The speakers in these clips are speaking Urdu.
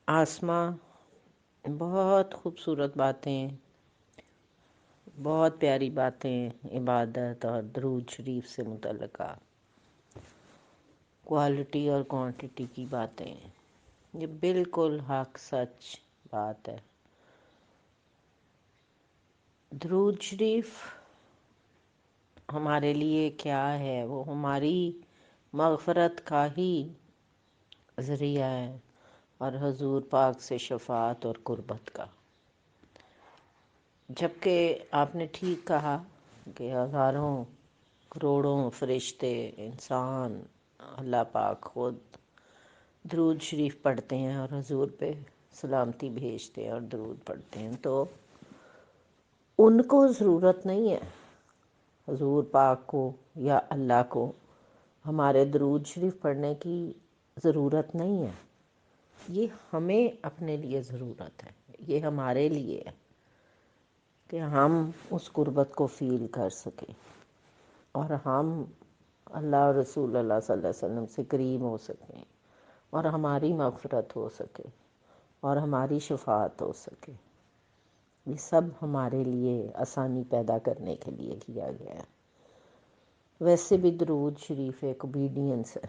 آسماں بہت خوبصورت باتیں، بہت پیاری باتیں، عبادت اور درود شریف سے متعلقہ کوالٹی اور کوانٹٹی کی باتیں، یہ بالکل حق سچ بات ہے۔ درود شریف ہمارے لیے کیا ہے؟ وہ ہماری مغفرت کا ہی ذریعہ ہے اور حضور پاک سے شفاعت اور قربت کا۔ جبکہ آپ نے ٹھیک کہا کہ ہزاروں کروڑوں فرشتے، انسان، اللہ پاک خود درود شریف پڑھتے ہیں اور حضور پہ سلامتی بھیجتے ہیں اور درود پڑھتے ہیں، تو ان کو ضرورت نہیں ہے، حضور پاک کو یا اللہ کو ہمارے درود شریف پڑھنے کی ضرورت نہیں ہے۔ یہ ہمیں اپنے لیے ضرورت ہے، یہ ہمارے لیے ہے کہ ہم اس قربت کو فیل کر سکیں اور ہم اللہ اور رسول اللہ صلی اللہ علیہ وسلم سے قریب ہو سکیں اور ہماری مغفرت ہو سکے اور ہماری شفاعت ہو سکے۔ یہ سب ہمارے لیے آسانی پیدا کرنے کے لیے کیا گیا ہے۔ ویسے بھی درود شریف ایک اوبیڈینس ہے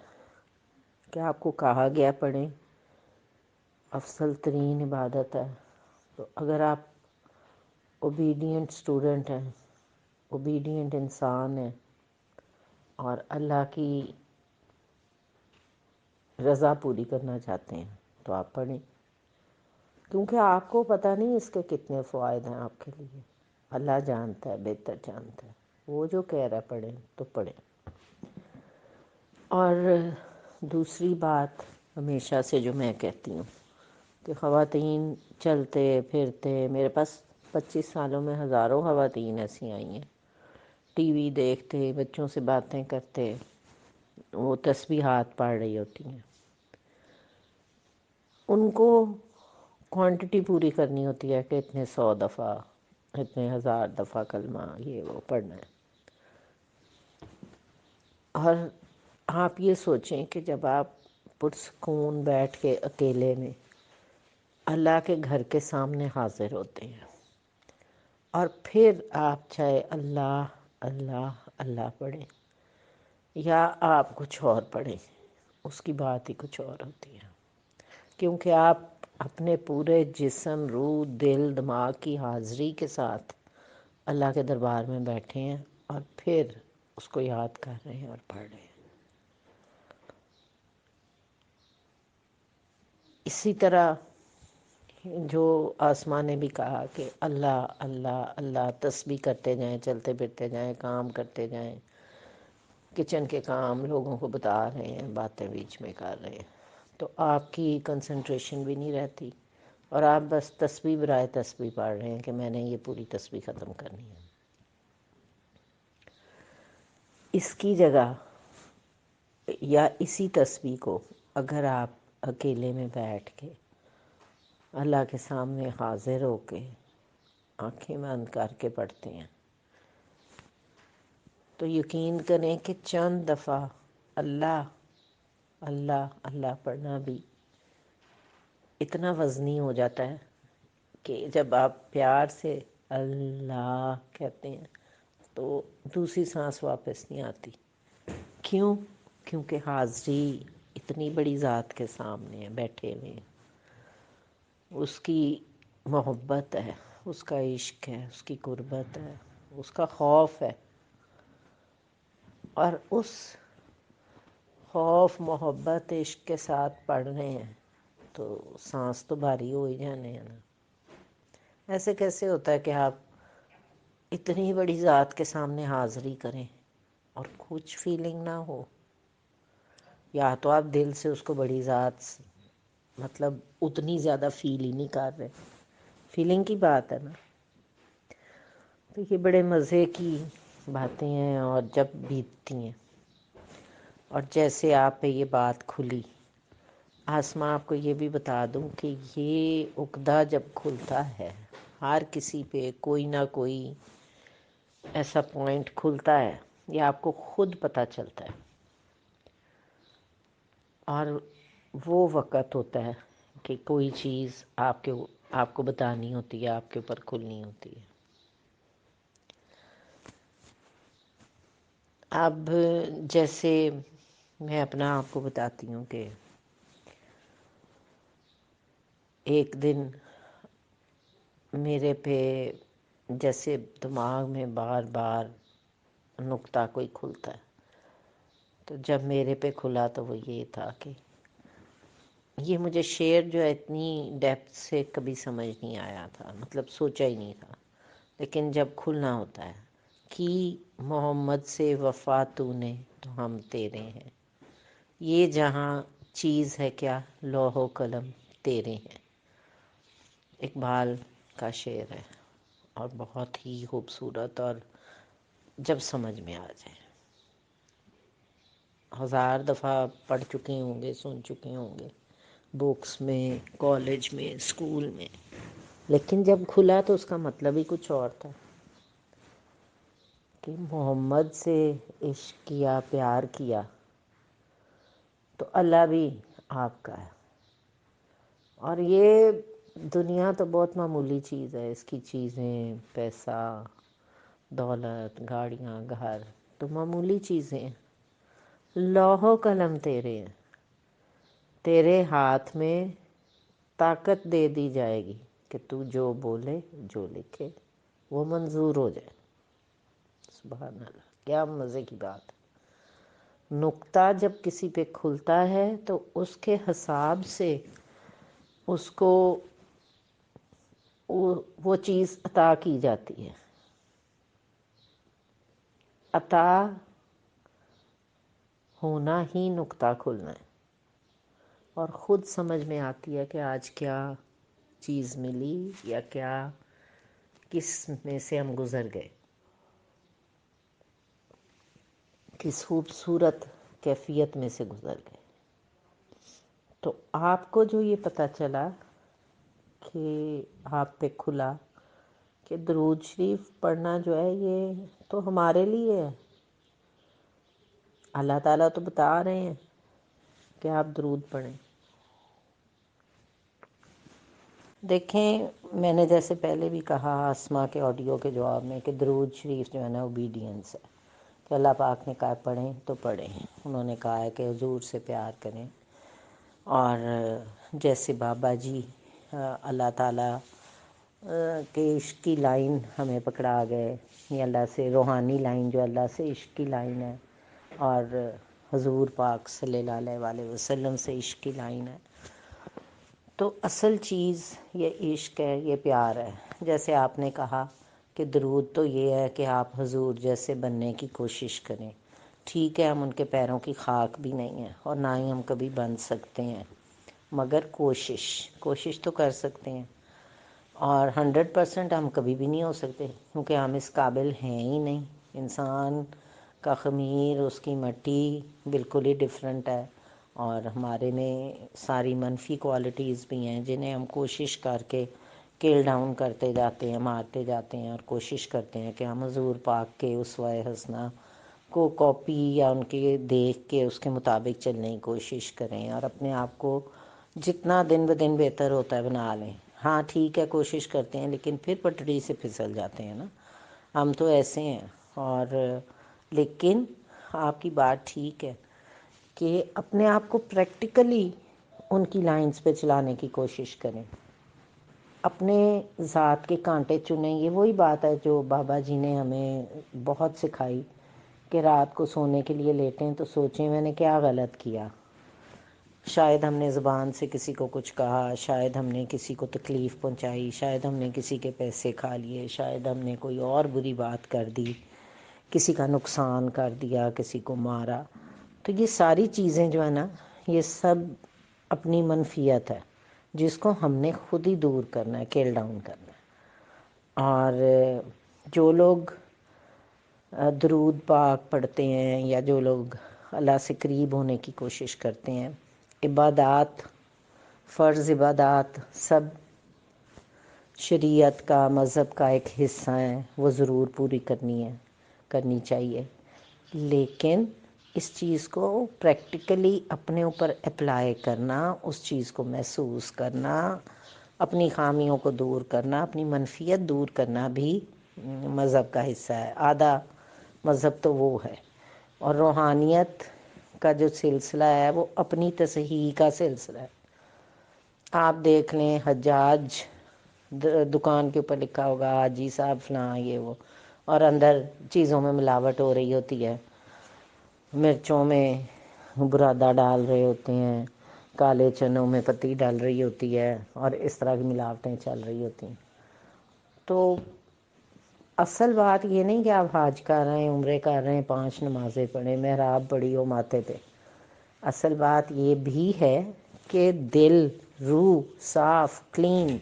کہ آپ کو کہا گیا پڑھیں، افضل ترین عبادت ہے۔ تو اگر آپ اوبیڈینٹ اسٹوڈنٹ ہیں، اوبیڈینٹ انسان ہیں اور اللہ کی رضا پوری کرنا چاہتے ہیں تو آپ پڑھیں، کیونکہ آپ کو پتہ نہیں اس کے کتنے فوائد ہیں آپ کے لیے۔ اللہ جانتا ہے، بہتر جانتا ہے۔ وہ جو کہہ رہا ہے پڑھیں تو پڑھیں۔ اور دوسری بات ہمیشہ سے جو میں کہتی ہوں کہ خواتین چلتے پھرتے، میرے پاس 25 سالوں میں ہزاروں خواتین ایسی آئی ہیں، ٹی وی دیکھتے، بچوں سے باتیں کرتے، وہ تسبیحات پڑھ رہی ہوتی ہیں، ان کو کوانٹٹی پوری کرنی ہوتی ہے کہ اتنے 100 دفعہ، اتنے 1000 دفعہ کلمہ یہ وہ پڑھنا ہے۔ اور آپ یہ سوچیں کہ جب آپ پرسکون بیٹھ کے اکیلے میں اللہ کے گھر کے سامنے حاضر ہوتے ہیں اور پھر آپ چاہے اللہ اللہ اللہ پڑھیں یا آپ کچھ اور پڑھیں، اس کی بات ہی کچھ اور ہوتی ہے، کیونکہ آپ اپنے پورے جسم، روح، دل، دماغ کی حاضری کے ساتھ اللہ کے دربار میں بیٹھے ہیں اور پھر اس کو یاد کر رہے ہیں اور پڑھ رہے ہیں۔ اسی طرح جو آسماں نے بھی کہا کہ اللہ اللہ اللہ تسبیح کرتے جائیں، چلتے پھرتے جائیں، کام کرتے جائیں، کچن کے کام لوگوں کو بتا رہے ہیں، باتیں بیچ میں کر رہے ہیں، تو آپ کی کنسنٹریشن بھی نہیں رہتی اور آپ بس تسبیح برائے تسبیح پڑھ رہے ہیں کہ میں نے یہ پوری تسبیح ختم کرنی ہے۔ اس کی جگہ یا اسی تسبیح کو اگر آپ اکیلے میں بیٹھ کے اللہ کے سامنے حاضر ہو کے آنکھیں بند کر کے پڑھتے ہیں تو یقین کریں کہ چند دفعہ اللہ اللہ اللہ پڑھنا بھی اتنا وزنی ہو جاتا ہے کہ جب آپ پیار سے اللہ کہتے ہیں تو دوسری سانس واپس نہیں آتی۔ کیوں؟ کیونکہ حاضری اتنی بڑی ذات کے سامنے ہے، بیٹھے ہوئے ہیں، اس کی محبت ہے، اس کا عشق ہے، اس کی قربت ہے، اس کا خوف ہے، اور اس خوف محبت عشق کے ساتھ پڑھ رہے ہیں تو سانس تو بھاری ہو ہی جانے ہیں نا۔ ایسے کیسے ہوتا ہے کہ آپ اتنی بڑی ذات کے سامنے حاضری کریں اور کچھ فیلنگ نہ ہو؟ یا تو آپ دل سے اس کو بڑی ذات مطلب اتنی زیادہ فیل ہی نہیں کر رہے، فیلنگ کی بات ہے نا۔ تو یہ بڑے مزے کی باتیں ہیں اور جب بیتتی ہیں، اور جیسے آپ پہ یہ بات کھلی، آسماں آپ کو یہ بھی بتا دوں کہ یہ عقدہ جب کھلتا ہے، ہر کسی پہ کوئی نہ کوئی ایسا پوائنٹ کھلتا ہے، یہ آپ کو خود پتہ چلتا ہے، اور وہ وقت ہوتا ہے کہ کوئی چیز آپ کو بتانی ہوتی ہے، آپ کے اوپر کھلنی ہوتی ہے۔ اب جیسے میں اپنا آپ کو بتاتی ہوں کہ ایک دن میرے پہ جیسے دماغ میں بار بار نقطہ کوئی کھلتا ہے، تو جب میرے پہ کھلا تو وہ یہ تھا کہ یہ مجھے شعر جو ہے اتنی ڈیپتھ سے کبھی سمجھ نہیں آیا تھا، مطلب سوچا ہی نہیں تھا، لیکن جب کھلنا ہوتا ہے کہ محمد سے وفا تو نے تو ہم تیرے ہیں، یہ جہاں چیز ہے کیا لوح و قلم تیرے ہیں، اقبال کا شعر ہے اور بہت ہی خوبصورت، اور جب سمجھ میں آ جائے 1000 دفعہ پڑھ چکے ہوں گے، سن چکے ہوں گے، بکس میں، کالج میں، اسکول میں، لیکن جب کھلا تو اس کا مطلب ہی کچھ اور تھا کہ محمد سے عشق کیا، پیار کیا تو اللہ بھی آپ کا ہے۔ اور یہ دنیا تو بہت معمولی چیز ہے، اس کی چیزیں، پیسہ، دولت، گاڑیاں، گھر تو معمولی چیزیں ہیں، لوح و قلم تیرے ہیں، تیرے ہاتھ میں طاقت دے دی جائے گی کہ تو جو بولے، جو لکھے وہ منظور ہو جائے۔ سبحان اللہ، کیا مزے کی بات ہے۔ نقطہ جب کسی پہ کھلتا ہے تو اس کے حساب سے اس کو وہ چیز عطا کی جاتی ہے۔ عطا ہونا ہی نقطہ کھلنا ہے، اور خود سمجھ میں آتی ہے کہ آج کیا چیز ملی یا کیا کس میں سے ہم گزر گئے، کس خوبصورت کیفیت میں سے گزر گئے۔ تو آپ کو جو یہ پتہ چلا کہ آپ پہ کھلا کہ درود شریف پڑھنا جو ہے یہ تو ہمارے لیے ہے، اللہ تعالیٰ تو بتا رہے ہیں کہ آپ درود پڑھیں۔ دیکھیں، میں نے جیسے پہلے بھی کہا اسما کے آڈیو کے جواب میں کہ درود شریف جو ہے نا اوبیڈینس ہے، کہ اللہ پاک نے کہا پڑھیں تو پڑھیں، انہوں نے کہا ہے کہ حضور سے پیار کریں، اور جیسے بابا جی اللہ تعالیٰ کے عشق کی لائن ہمیں پکڑا گئے، یہ اللہ سے روحانی لائن جو اللہ سے عشق کی لائن ہے، اور حضور پاک صلی اللہ علیہ وسلم سے عشق کی لائن ہے، تو اصل چیز یہ عشق ہے، یہ پیار ہے۔ جیسے آپ نے کہا کہ درود تو یہ ہے کہ آپ حضور جیسے بننے کی کوشش کریں، ٹھیک ہے، ہم ان کے پیروں کی خاک بھی نہیں ہیں اور نہ ہی ہم کبھی بن سکتے ہیں، مگر کوشش تو کر سکتے ہیں، اور 100% ہم کبھی بھی نہیں ہو سکتے کیونکہ ہم اس قابل ہیں ہی نہیں۔ انسان کا خمیر، اس کی مٹی بالکل ہی ڈیفرنٹ ہے، اور ہمارے میں ساری منفی کوالٹیز بھی ہیں جنہیں ہم کوشش کر کے کیل ڈاؤن کرتے جاتے ہیں، مارتے جاتے ہیں، اور کوشش کرتے ہیں کہ ہم حضور پاک کے اسوہ حسنہ کو کاپی یا ان کے دیکھ کے اس کے مطابق چلنے کی کوشش کریں، اور اپنے آپ کو جتنا دن بہ دن بہتر ہوتا ہے بنا لیں۔ ہاں ٹھیک ہے، کوشش کرتے ہیں لیکن پھر پٹڑی سے پھسل جاتے ہیں نا، ہم تو ایسے ہیں۔ اور لیکن آپ کی بات ٹھیک ہے کہ اپنے آپ کو پریکٹیکلی ان کی لائنز پہ چلانے کی کوشش کریں، اپنے ذات کے کانٹے چنیں۔ یہ وہی بات ہے جو بابا جی نے ہمیں بہت سکھائی کہ رات کو سونے کے لیے لیٹیں تو سوچیں میں نے کیا غلط کیا، شاید ہم نے زبان سے کسی کو کچھ کہا، شاید ہم نے کسی کو تکلیف پہنچائی، شاید ہم نے کسی کے پیسے کھا لیے، شاید ہم نے کوئی اور بری بات کر دی، کسی کا نقصان کر دیا، کسی کو مارا۔ تو یہ ساری چیزیں جو ہے نا، یہ سب اپنی منفیت ہے جس کو ہم نے خود ہی دور کرنا ہے، کیل ڈاؤن کرنا ہے۔ اور جو لوگ درود پاک پڑھتے ہیں یا جو لوگ اللہ سے قریب ہونے کی کوشش کرتے ہیں، عبادات، فرض عبادات سب شریعت کا، مذہب کا ایک حصہ ہیں، وہ ضرور پوری کرنی چاہیے، لیکن اس چیز کو پریکٹیکلی اپنے اوپر اپلائی کرنا، اس چیز کو محسوس کرنا، اپنی خامیوں کو دور کرنا، اپنی منفیت دور کرنا بھی مذہب کا حصہ ہے۔ آدھا مذہب تو وہ ہے، اور روحانیت کا جو سلسلہ ہے وہ اپنی تصحیح کا سلسلہ ہے۔ آپ دیکھ لیں حجاج دکان کے اوپر لکھا ہوگا حاجی صاحب فلاں یہ وہ، اور اندر چیزوں میں ملاوٹ ہو رہی ہوتی ہے، مرچوں میں برادہ ڈال رہے ہوتے ہیں، کالے چنوں میں پتی ڈال رہی ہوتی ہے، اور اس طرح کی ملاوٹیں چل رہی ہوتی ہیں۔ تو اصل بات یہ نہیں کہ آپ حج کر رہے ہیں، عمرے کر رہے ہیں، 5 نمازیں پڑھیں، محراب پڑھی ہو ماتھے پہ۔ اصل بات یہ بھی ہے کہ دل، روح صاف کلین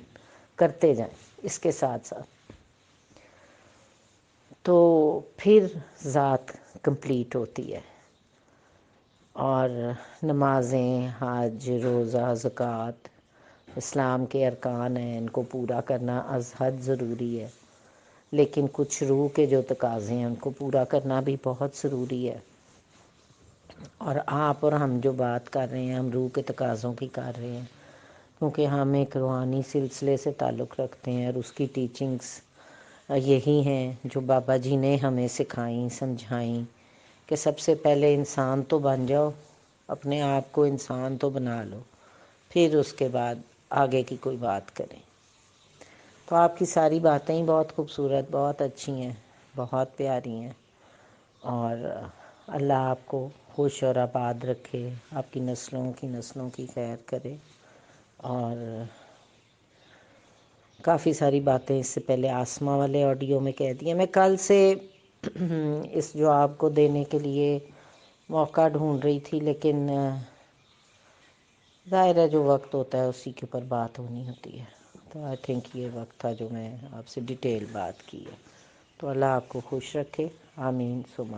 کرتے جائیں اس کے ساتھ ساتھ، تو پھر ذات کمپلیٹ ہوتی ہے۔ اور نمازیں، حج، روزہ، زکوٰۃ اسلام کے ارکان ہیں، ان کو پورا کرنا از حد ضروری ہے، لیکن کچھ روح کے جو تقاضے ہیں ان کو پورا کرنا بھی بہت ضروری ہے۔ اور آپ اور ہم جو بات کر رہے ہیں، ہم روح کے تقاضوں کی کر رہے ہیں، کیونکہ ہم ایک روحانی سلسلے سے تعلق رکھتے ہیں، اور اس کی ٹیچنگز یہی ہیں جو بابا جی نے ہمیں سکھائیں، سمجھائیں، کہ سب سے پہلے انسان تو بن جاؤ، اپنے آپ کو انسان تو بنا لو، پھر اس کے بعد آگے کی کوئی بات کریں۔ تو آپ کی ساری باتیں ہی بہت خوبصورت، بہت اچھی ہیں، بہت پیاری ہیں، اور اللہ آپ کو خوش اور آباد رکھے، آپ کی نسلوں کی خیر کرے۔ اور کافی ساری باتیں اس سے پہلے آسمہ والے آڈیو میں کہہ دی ہیں۔ میں کل سے اس جواب کو دینے کے لیے موقع ڈھونڈ رہی تھی، لیکن ظاہر ہے جو وقت ہوتا ہے اسی کے اوپر بات ہونی ہوتی ہے، تو آئی تھنک یہ وقت تھا جو میں آپ سے ڈیٹیل بات کی ہے۔ تو اللہ آپ کو خوش رکھے، آمین ثم